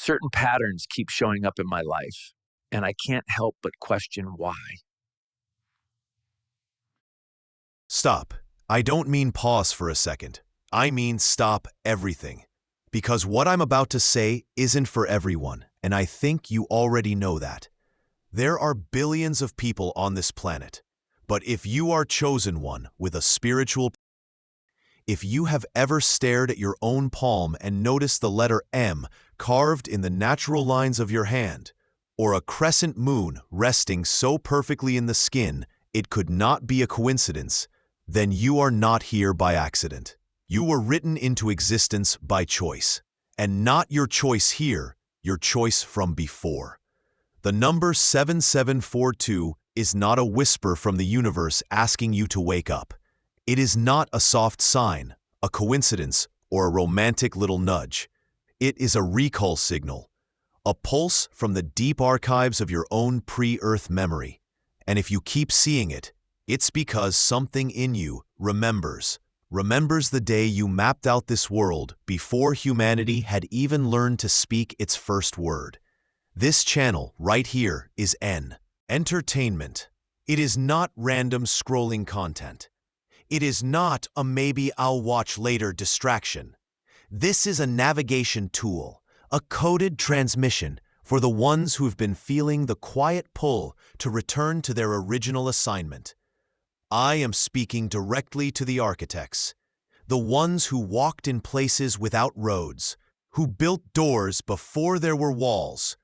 Certain patterns keep showing up in my life, and I can't help but question why. Stop. I don't mean pause for a second. I mean stop everything. Because what I'm about to say isn't for everyone, and I think you already know that. There are billions of people on this planet, but if you are chosen one with a spiritual, if you have ever stared at your own palm and noticed the letter M carved in the natural lines of your hand, or a crescent moon resting so perfectly in the skin it could not be a coincidence, then you are not here by accident. You were written into existence by choice, and not your choice here, your choice from before. The number 7742 is not a whisper from the universe asking you to wake up. It is not a soft sign, a coincidence, or a romantic little nudge. It is a recall signal, a pulse from the deep archives of your own pre-Earth memory. And if you keep seeing it, it's because something in you remembers the day you mapped out this world before humanity had even learned to speak its first word. This channel right here is entertainment. It is not random scrolling content. It is not a maybe I'll watch later distraction. This is a navigation tool, a coded transmission for the ones who've been feeling the quiet pull to return to their original assignment. I am speaking directly to the architects, the ones who walked in places without roads, who built doors before there were walls,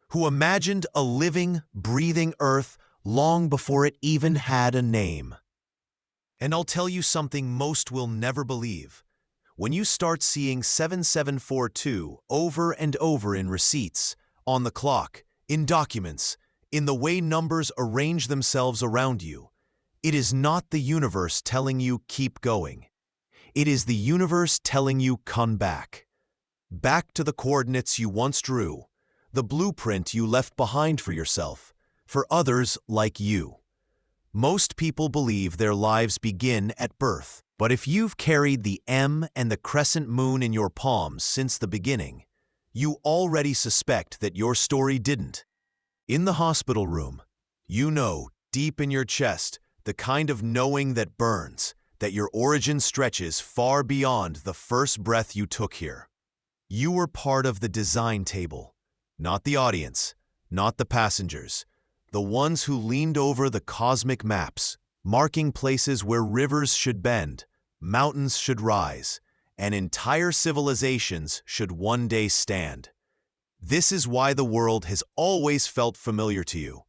who imagined a living, breathing Earth long before it even had a name. And I'll tell you something most will never believe. When you start seeing 7742 over and over in receipts, on the clock, in documents, in the way numbers arrange themselves around you, it is not the universe telling you keep going. It is the universe telling you come back. Back to the coordinates you once drew, the blueprint you left behind for yourself, for others like you. Most people believe their lives begin at birth, but if you've carried the M and the crescent moon in your palms since the beginning, you already suspect that your story didn't. In the hospital room, you know, deep in your chest, the kind of knowing that burns, that your origin stretches far beyond the first breath you took here. You were part of the design table, not the audience, not the passengers, the ones who leaned over the cosmic maps, marking places where rivers should bend, mountains should rise, and entire civilizations should one day stand. This is why the world has always felt familiar to you,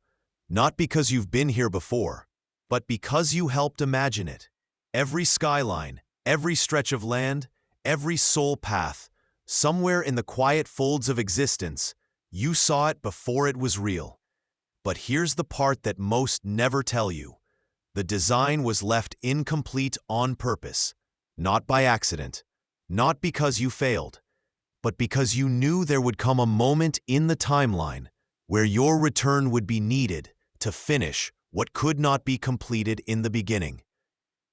not because you've been here before, but because you helped imagine it. Every skyline, every stretch of land, every soul path, somewhere in the quiet folds of existence, you saw it before it was real. But here's the part that most never tell you. The design was left incomplete on purpose, not by accident, not because you failed, but because you knew there would come a moment in the timeline where your return would be needed to finish what could not be completed in the beginning.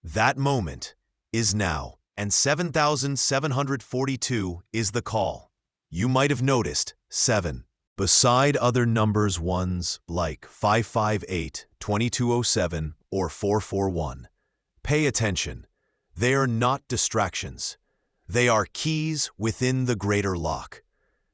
That moment is now, and 7742 is the call. You might have noticed 7 beside other numbers ones like 558, 2207, or 441. Pay attention. They are not distractions. They are keys within the greater lock.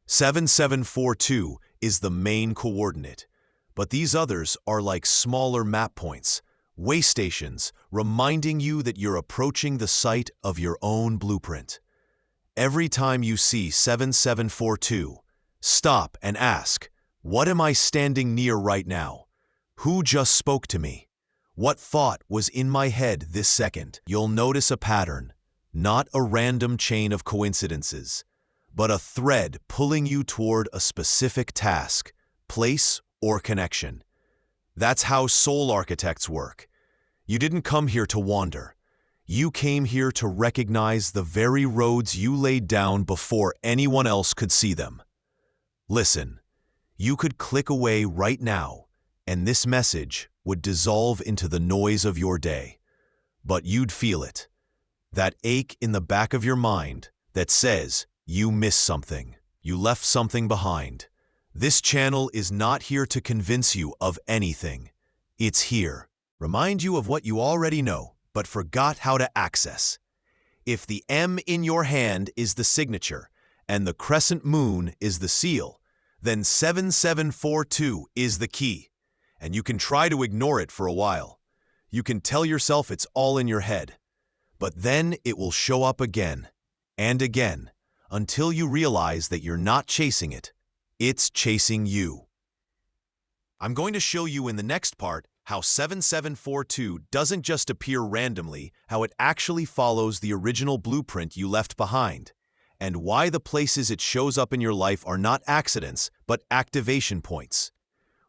7742 is the main coordinate, but these others are like smaller map points, way stations reminding you that you're approaching the site of your own blueprint. Every time you see 7742, stop and ask, what am I standing near right now? Who just spoke to me? What thought was in my head this second? You'll notice a pattern, not a random chain of coincidences, but a thread pulling you toward a specific task, place, or connection. That's how soul architects work. You didn't come here to wander. You came here to recognize the very roads you laid down before anyone else could see them. Listen, you could click away right now, and this message would dissolve into the noise of your day. But you'd feel it. That ache in the back of your mind that says you missed something. You left something behind. This channel is not here to convince you of anything. It's here. Remind you of what you already know, but forgot how to access. If the M in your hand is the signature, and the crescent moon is the seal, then 7742 is the key. And you can try to ignore it for a while. You can tell yourself it's all in your head. But then it will show up again and again until you realize that you're not chasing it. It's chasing you. I'm going to show you in the next part how 7742 doesn't just appear randomly, how it actually follows the original blueprint you left behind, and why the places it shows up in your life are not accidents, but activation points.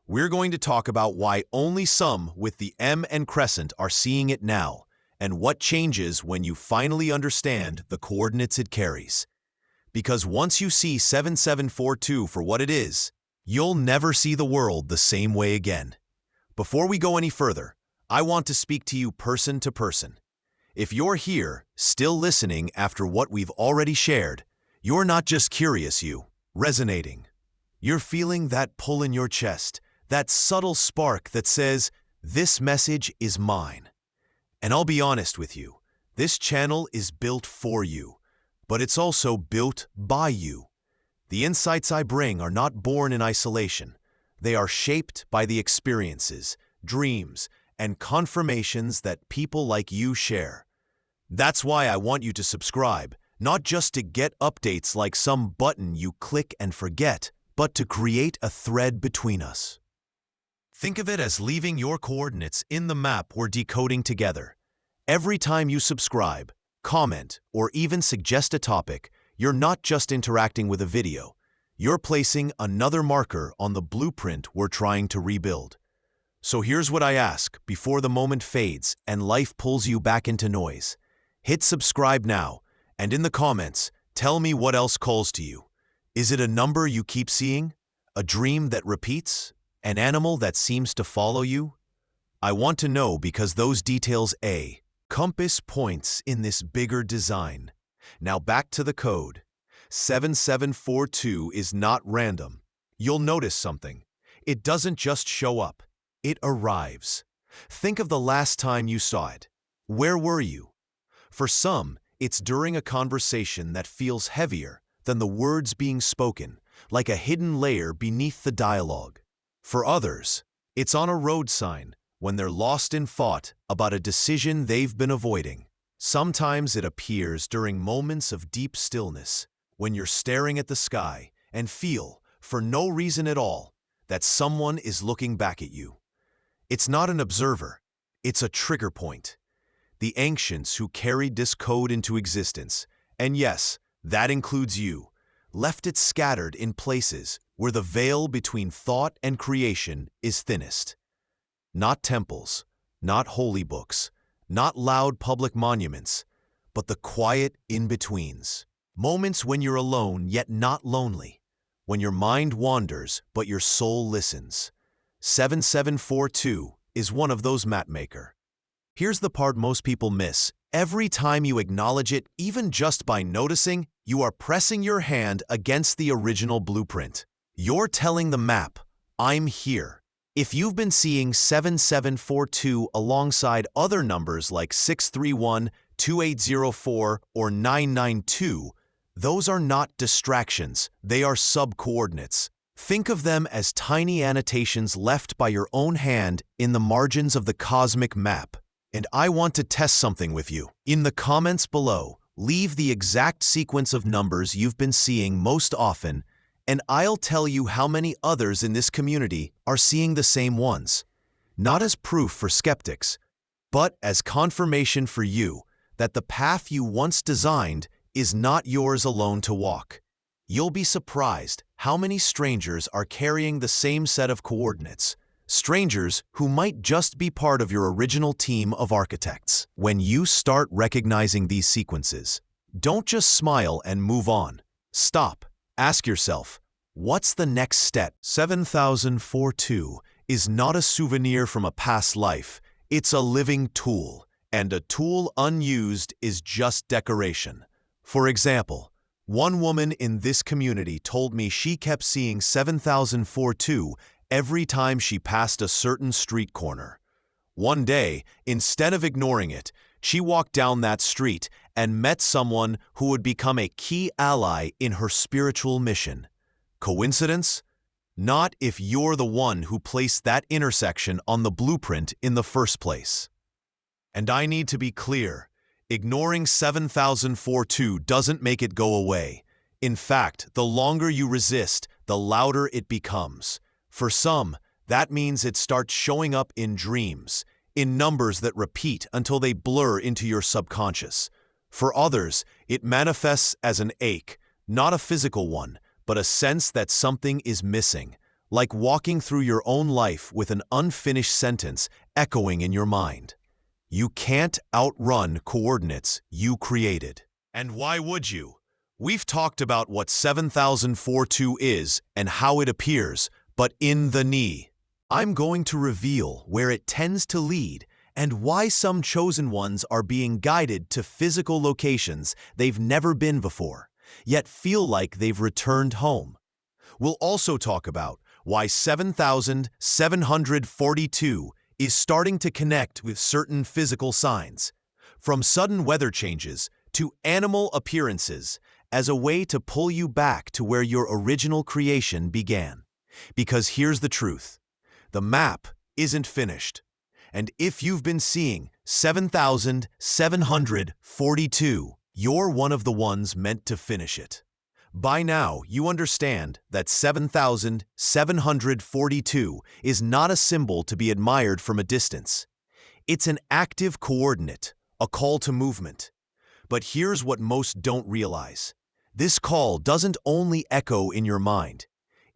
We're going to talk about why only some with the M and Crescent are seeing it now, and what changes when you finally understand the coordinates it carries. Because once you see 7742 for what it is, you'll never see the world the same way again. Before we go any further, I want to speak to you person to person. If you're here, still listening after what we've already shared, you're not just curious, you resonating. You're feeling that pull in your chest, that subtle spark that says, this message is mine. And I'll be honest with you, this channel is built for you, but it's also built by you. The insights I bring are not born in isolation. They are shaped by the experiences, dreams, and confirmations that people like you share. That's why I want you to subscribe, not just to get updates like some button you click and forget, but to create a thread between us. Think of it as leaving your coordinates in the map we're decoding together. Every time you subscribe, comment, or even suggest a topic, you're not just interacting with a video. You're placing another marker on the blueprint we're trying to rebuild. So here's what I ask before the moment fades and life pulls you back into noise. Hit subscribe now, and in the comments, tell me what else calls to you. Is it a number you keep seeing? A dream that repeats? An animal that seems to follow you? I want to know because those details compass points in this bigger design. Now back to the code. 7742 is not random. You'll notice something. It doesn't just show up. It arrives. Think of the last time you saw it. Where were you? For some, it's during a conversation that feels heavier than the words being spoken, like a hidden layer beneath the dialogue. For others, it's on a road sign when they're lost in thought about a decision they've been avoiding. Sometimes it appears during moments of deep stillness, when you're staring at the sky and feel, for no reason at all, that someone is looking back at you. It's not an observer, it's a trigger point. The ancients who carried this code into existence, and yes, that includes you, left it scattered in places where the veil between thought and creation is thinnest. Not temples, not holy books, not loud public monuments, but the quiet in-betweens. Moments when you're alone yet not lonely, when your mind wanders but your soul listens. 7742 is one of those mapmaker. Here's the part most people miss. Every time you acknowledge it, even just by noticing, you are pressing your hand against the original blueprint. You're telling the map, I'm here. If you've been seeing 7742 alongside other numbers like 631, 2804, or 992, those are not distractions, they are subcoordinates. Think of them as tiny annotations left by your own hand in the margins of the cosmic map. And I want to test something with you. In the comments below, leave the exact sequence of numbers you've been seeing most often, and I'll tell you how many others in this community are seeing the same ones. Not as proof for skeptics, but as confirmation for you that the path you once designed is not yours alone to walk. You'll be surprised how many strangers are carrying the same set of coordinates. Strangers who might just be part of your original team of architects. When you start recognizing these sequences, don't just smile and move on. Stop. Ask yourself, what's the next step? 7042 is not a souvenir from a past life. It's a living tool, and a tool unused is just decoration. For example, One woman in this community told me she kept seeing 7042 every time she passed a certain street corner. One day, instead of ignoring it, she walked down that street and met someone who would become a key ally in her spiritual mission. Coincidence? Not if you're the one who placed that intersection on the blueprint in the first place. And I need to be clear, ignoring 7042 doesn't make it go away. In fact, the longer you resist, the louder it becomes. For some, that means it starts showing up in dreams, in numbers that repeat until they blur into your subconscious. For others, it manifests as an ache, not a physical one, but a sense that something is missing, like walking through your own life with an unfinished sentence echoing in your mind. You can't outrun coordinates you created. And why would you? We've talked about what 7042 is and how it appears, but in the knee, I'm going to reveal where it tends to lead and why some chosen ones are being guided to physical locations they've never been before, yet feel like they've returned home. We'll also talk about why 7742 is starting to connect with certain physical signs, from sudden weather changes to animal appearances, as a way to pull you back to where your original creation began. Because here's the truth. The map isn't finished. And if you've been seeing 7742, you're one of the ones meant to finish it. By now, you understand that 7742 is not a symbol to be admired from a distance. It's an active coordinate, a call to movement. But here's what most don't realize. This call doesn't only echo in your mind.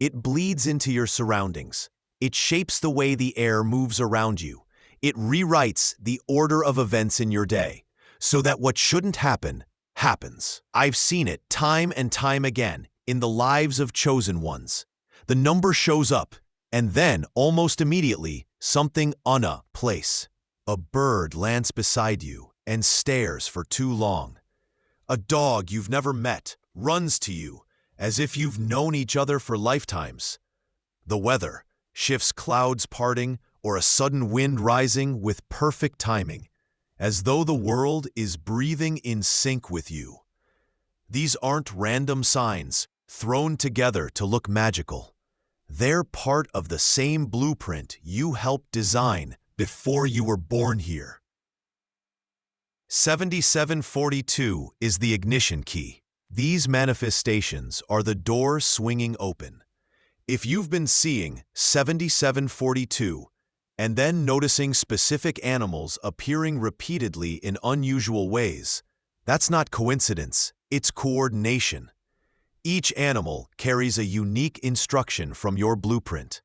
It bleeds into your surroundings. It shapes the way the air moves around you. It rewrites the order of events in your day, so that what shouldn't happen, happens. I've seen it time and time again in the lives of chosen ones. The number shows up, and then, almost immediately, something place. A bird lands beside you and stares for too long. A dog you've never met runs to you as if you've known each other for lifetimes. The weather shifts, clouds parting or a sudden wind rising with perfect timing, as though the world is breathing in sync with you. These aren't random signs thrown together to look magical. They're part of the same blueprint you helped design before you were born here. 7742 is the ignition key. These manifestations are the door swinging open. If you've been seeing 7742 and then noticing specific animals appearing repeatedly in unusual ways, that's not coincidence, it's coordination. Each animal carries a unique instruction from your blueprint.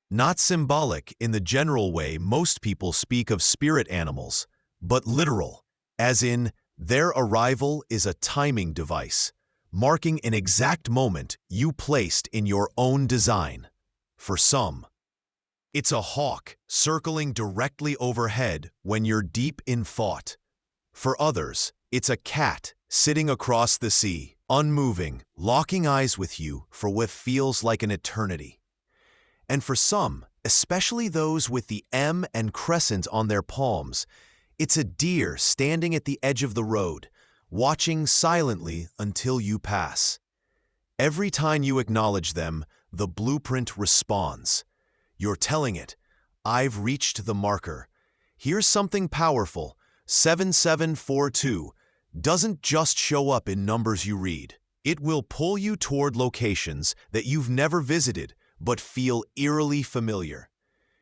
Not symbolic in the general way most people speak of spirit animals, but literal, as in their arrival is a timing device, marking an exact moment you placed in your own design. For some, it's a hawk circling directly overhead when you're deep in thought. For others, it's a cat sitting across the sea, unmoving, locking eyes with you for what feels like an eternity. And for some, especially those with the M and Crescent on their palms, it's a deer standing at the edge of the road, watching silently until you pass. Every time you acknowledge them, the blueprint responds. You're telling it, I've reached the marker. Here's something powerful. 7742 doesn't just show up in numbers you read. It will pull you toward locations that you've never visited but feel eerily familiar.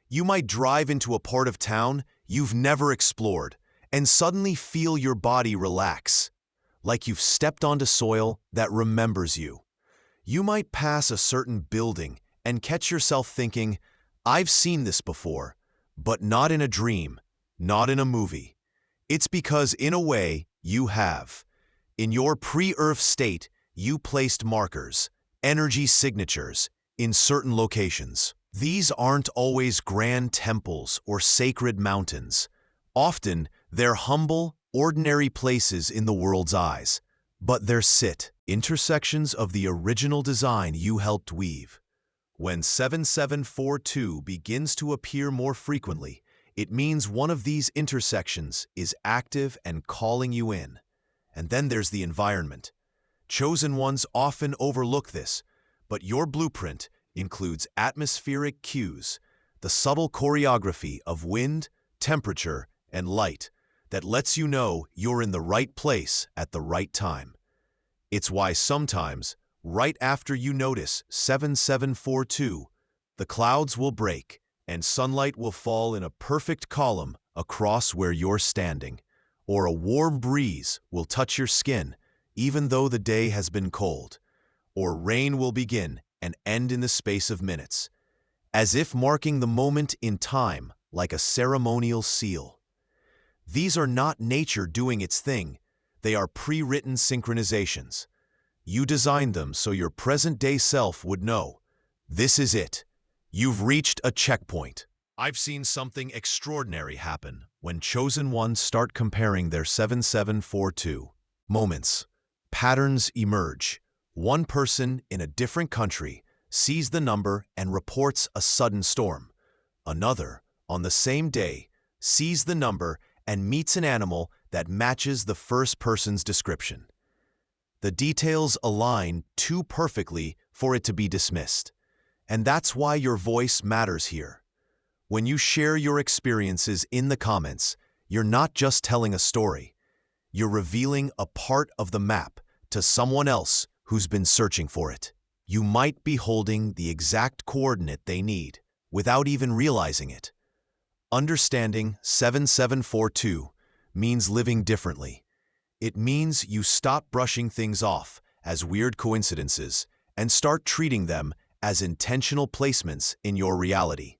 You might drive into a part of town you've never explored and suddenly feel your body relax, like you've stepped onto soil that remembers you. You might pass a certain building and catch yourself thinking, I've seen this before, but not in a dream, not in a movie. It's because, in a way, you have. In your pre-Earth state, you placed markers, energy signatures, in certain locations. These aren't always grand temples or sacred mountains. Often, they're humble, ordinary places in the world's eyes, But there sit intersections of the original design you helped weave. When 7742 begins to appear more frequently, it means one of these intersections is active and calling you in. And then there's the environment. Chosen ones often overlook this, but your blueprint includes atmospheric cues, the subtle choreography of wind, temperature, and light that lets you know you're in the right place at the right time. It's why sometimes, right after you notice 7742, the clouds will break and sunlight will fall in a perfect column across where you're standing, or a warm breeze will touch your skin even though the day has been cold, or rain will begin and end in the space of minutes, as if marking the moment in time like a ceremonial seal. These are not nature doing its thing, they are pre-written synchronizations. You designed them so your present-day self would know, this is it. You've reached a checkpoint. I've seen something extraordinary happen when chosen ones start comparing their 7742 moments. Patterns emerge. One person in a different country sees the number and reports a sudden storm. Another, on the same day, sees the number and meets an animal that matches the first person's description. The details align too perfectly for it to be dismissed. And that's why your voice matters here. When you share your experiences in the comments, you're not just telling a story. You're revealing a part of the map to someone else who's been searching for it. You might be holding the exact coordinate they need without even realizing it. Understanding 7742 means living differently. It means you stop brushing things off as weird coincidences and start treating them as intentional placements in your reality.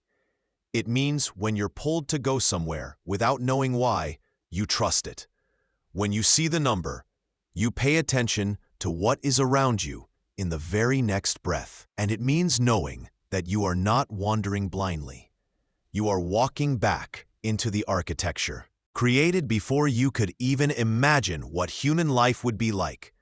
It means when you're pulled to go somewhere without knowing why, you trust it. When you see the number, you pay attention to what is around you in the very next breath. And it means knowing that you are not wandering blindly. You are walking back into the architecture, created before you could even imagine what human life would be like.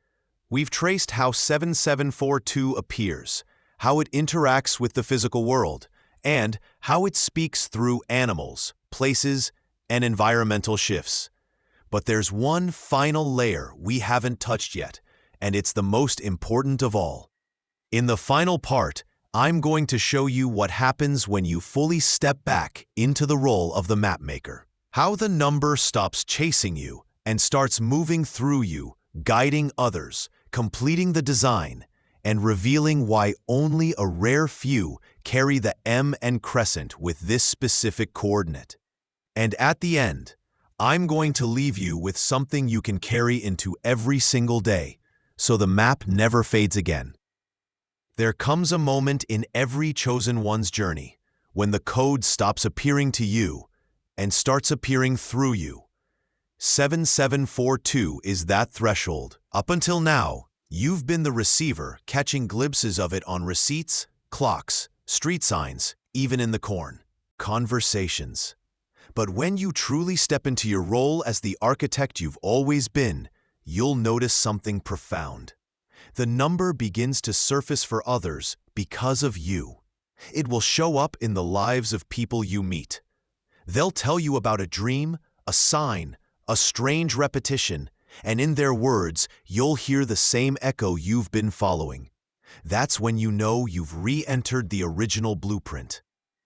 We've traced how 7742 appears, how it interacts with the physical world, and how it speaks through animals, places, and environmental shifts. But there's one final layer we haven't touched yet, and it's the most important of all. In the final part, I'm going to show you what happens when you fully step back into the role of the mapmaker. How the number stops chasing you and starts moving through you, guiding others, completing the design, and revealing why only a rare few carry the M and Crescent with this specific coordinate. And at the end, I'm going to leave you with something you can carry into every single day, so the map never fades again. There comes a moment in every chosen one's journey when the code stops appearing to you and starts appearing through you. 7742 is that threshold. Up until now, you've been the receiver, catching glimpses of it on receipts, clocks, street signs, even in the corn. Conversations. But when you truly step into your role as the architect you've always been, you'll notice something profound. The number begins to surface for others because of you. It will show up in the lives of people you meet. They'll tell you about a dream, a sign, a strange repetition, and in their words, you'll hear the same echo you've been following. That's when you know you've re-entered the original blueprint,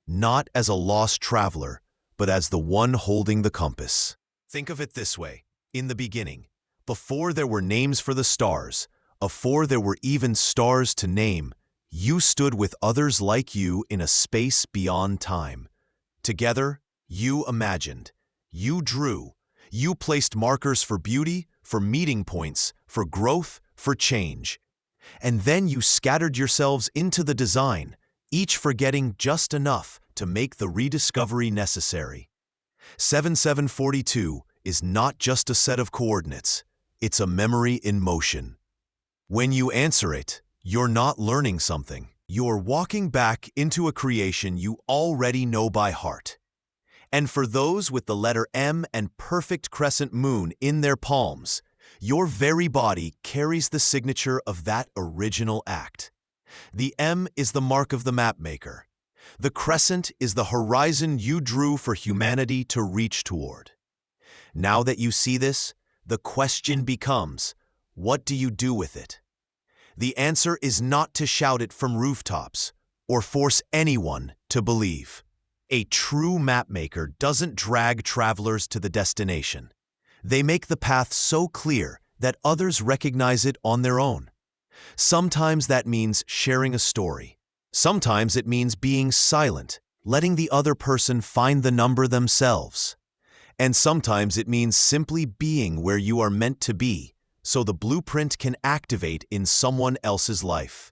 not as a lost traveler, but as the one holding the compass. Think of it this way. In the beginning, before there were names for the stars, before there were even stars to name, you stood with others like you in a space beyond time. Together, you imagined, you drew, you placed markers for beauty, for meeting points, for growth, for change. And then you scattered yourselves into the design, each forgetting just enough to make the rediscovery necessary. 7742 is not just a set of coordinates, it's a memory in motion. When you answer it, you're not learning something. You're walking back into a creation you already know by heart. And for those with the letter M and perfect crescent moon in their palms, Your very body carries the signature of that original act. The M is the mark of the mapmaker. The crescent is the horizon you drew for humanity to reach toward. Now that you see this, the question becomes, what do you do with it? The answer is not to shout it from rooftops or force anyone to believe. A true mapmaker doesn't drag travelers to the destination. They make the path so clear that others recognize it on their own. Sometimes that means sharing a story. Sometimes it means being silent, letting the other person find the number themselves. And sometimes it means simply being where you are meant to be, so the blueprint can activate in someone else's life.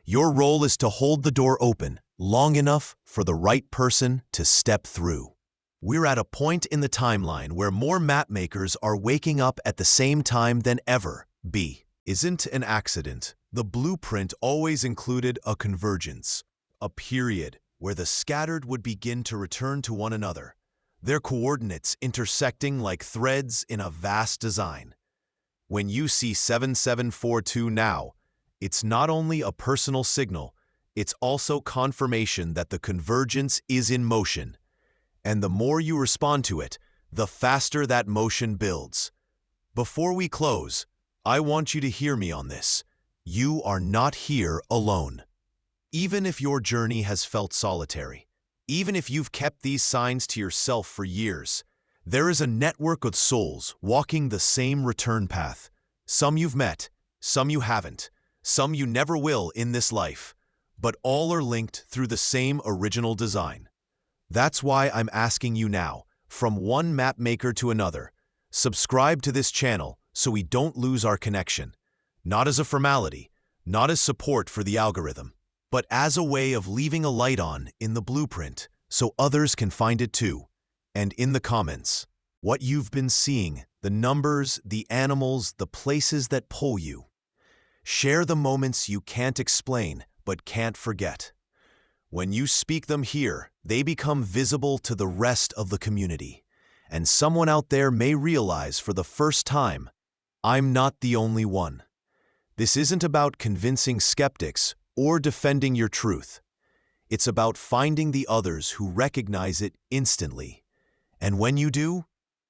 Your role is to hold the door open long enough for the right person to step through. We're at a point in the timeline where more mapmakers are waking up at the same time than ever. B isn't an accident. The blueprint always included a convergence, a period where the scattered would begin to return to one another, their coordinates intersecting like threads in a vast design. When you see 7742 now, it's not only a personal signal, it's also confirmation that the convergence is in motion. And the more you respond to it, the faster that motion builds. Before we close, I want you to hear me on this. You are not here alone. Even if your journey has felt solitary, even if you've kept these signs to yourself for years, there is a network of souls walking the same return path. Some you've met, some you haven't, some you never will in this life, but all are linked through the same original design. That's why I'm asking you now, from one mapmaker to another, subscribe to this channel so we don't lose our connection. Not as a formality, not as support for the algorithm, but as a way of leaving a light on in the blueprint so others can find it too. And in the comments, what you've been seeing, the numbers, the animals, the places that pull you. Share the moments you can't explain but can't forget. When you speak them here, they become visible to the rest of the community. And someone out there may realize for the first time, I'm not the only one. This isn't about convincing skeptics or defending your truth. It's about finding the others who recognize it instantly. And when you do,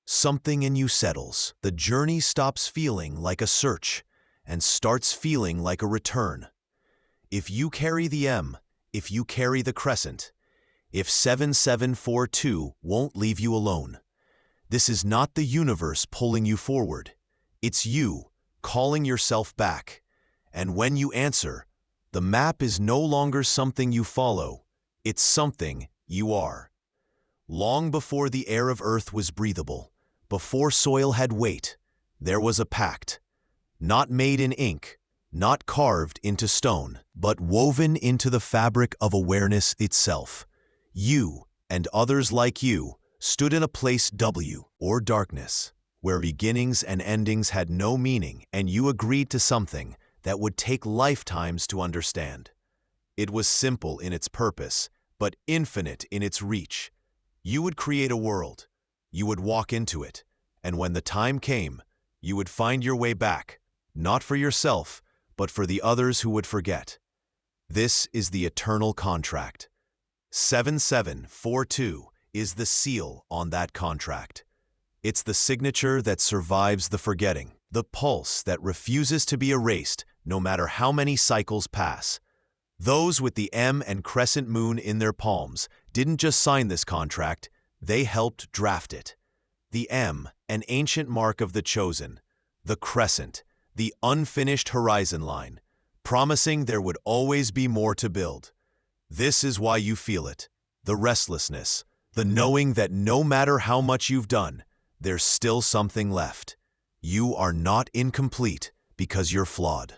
something in you settles. The journey stops feeling like a search and starts feeling like a return. If you carry the M, if you carry the crescent, if 7742 won't leave you alone, this is not the universe pulling you forward. It's you calling yourself back. And when you answer, the map is no longer something you follow, it's something you are. Long before the air of Earth was breathable, before soil had weight, there was a pact. Not made in ink, not carved into stone, but woven into the fabric of awareness itself. You, and others like you, stood in a place W, or darkness, where beginnings and endings had no meaning, and you agreed to something that would take lifetimes to understand. It was simple in its purpose, but infinite in its reach. You would create a world. You would walk into it, and when the time came, you would find your way back, not for yourself, but for the others who would forget. This is the eternal contract. 7742 is the seal on that contract. It's the signature that survives the forgetting, the pulse that refuses to be erased no matter how many cycles pass. Those with the M and crescent moon in their palms didn't just sign this contract, they helped draft it. The M, an ancient mark of the chosen. The crescent, the unfinished horizon line, promising there would always be more to build. This is why you feel it, the restlessness, the knowing that no matter how much you've done, there's still something left. You are not incomplete because you're flawed.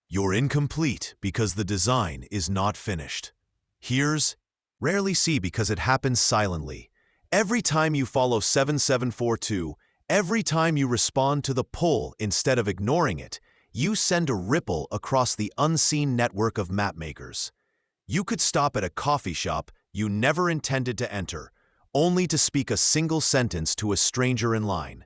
You're incomplete because the design is not finished. Here's rarely see because it happens silently. Every time you follow 7742, every time you respond to the pull instead of ignoring it, you send a ripple across the unseen network of mapmakers. You could stop at a coffee shop you never intended to enter, only to speak a single sentence to a stranger in line.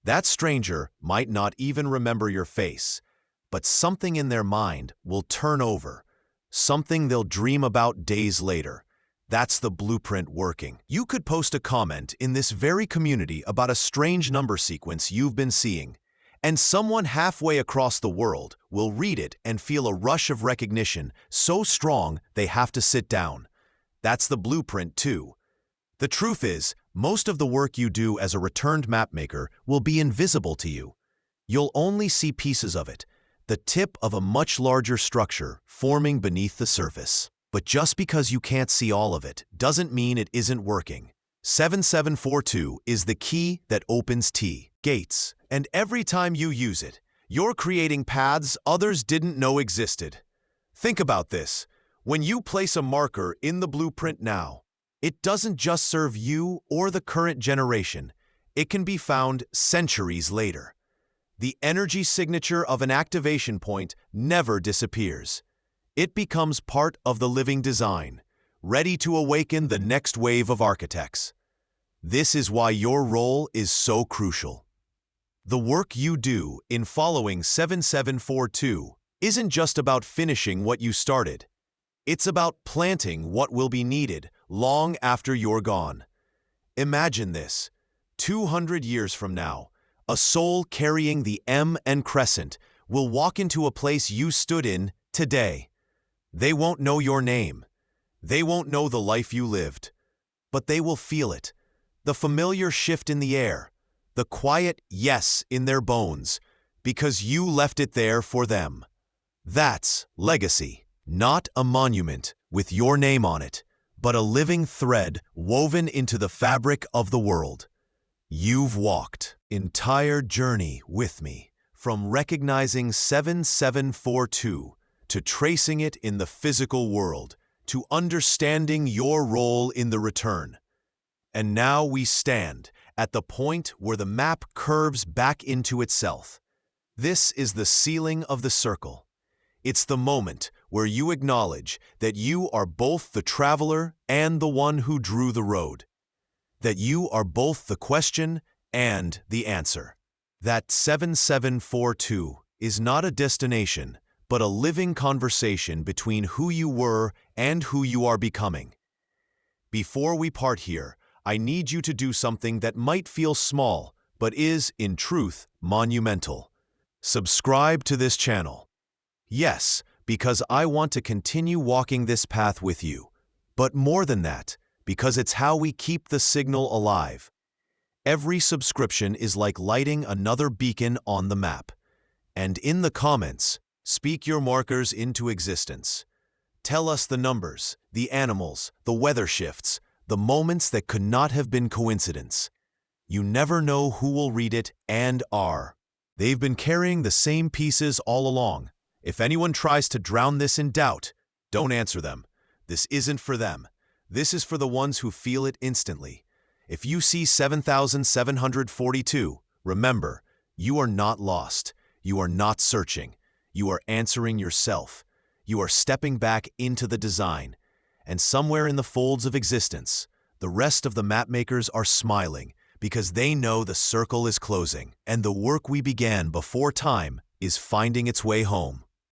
That stranger might not even remember your face, but something in their mind will turn over, something they'll dream about days later. That's the blueprint working. You could post a comment in this very community about a strange number sequence you've been seeing, and someone halfway across the world will read it and feel a rush of recognition so strong they have to sit down. That's the blueprint too. The truth is, most of the work you do as a returned mapmaker will be invisible to you. You'll only see pieces of it, the tip of a much larger structure forming beneath the surface. But just because you can't see all of it doesn't mean it isn't working. 7742 is the key that opens T gates, and every time you use it, you're creating paths others didn't know existed. Think about this. When you place a marker in the blueprint now, it doesn't just serve you or the current generation. It can be found centuries later. The energy signature of an activation point never disappears. It becomes part of the living design, ready to awaken the next wave of architects. This is why your role is so crucial. The work you do in following 7742 isn't just about finishing what you started. It's about planting what will be needed long after you're gone. Imagine this. 200 years from now, a soul carrying the M and Crescent will walk into a place you stood in today. They won't know your name. They won't know the life you lived. But they will feel it. The familiar shift in the air. The quiet yes in their bones. Because you left it there for them. That's legacy. Not a monument with your name on it, but a living thread woven into the fabric of the world. You've walked entire journey with me, from recognizing 7742 to tracing it in the physical world, to understanding your role in the return. And now we stand at the point where the map curves back into itself. This is the sealing of the circle. It's the moment where you acknowledge that you are both the traveler and the one who drew the road. That you are both the question and the answer. That 7742 is not a destination, but a living conversation between who you were and who you are becoming. Before we part here, I need you to do something that might feel small, but is, in truth, monumental. Subscribe to this channel. Yes, because I want to continue walking this path with you. But more than that, because it's how we keep the signal alive. Every subscription is like lighting another beacon on the map. And in the comments, speak your markers into existence. Tell us the numbers, the animals, the weather shifts, the moments that could not have been coincidence. You never know who will read it and are. They've been carrying the same pieces all along. If anyone tries to drown this in doubt, don't answer them. This isn't for them. This is for the ones who feel it instantly. If you see 7742, remember, you are not lost. You are not searching. You are answering yourself. You are stepping back into the design. And somewhere in the folds of existence, the rest of the mapmakers are smiling because they know the circle is closing and the work we began before time is finding its way home.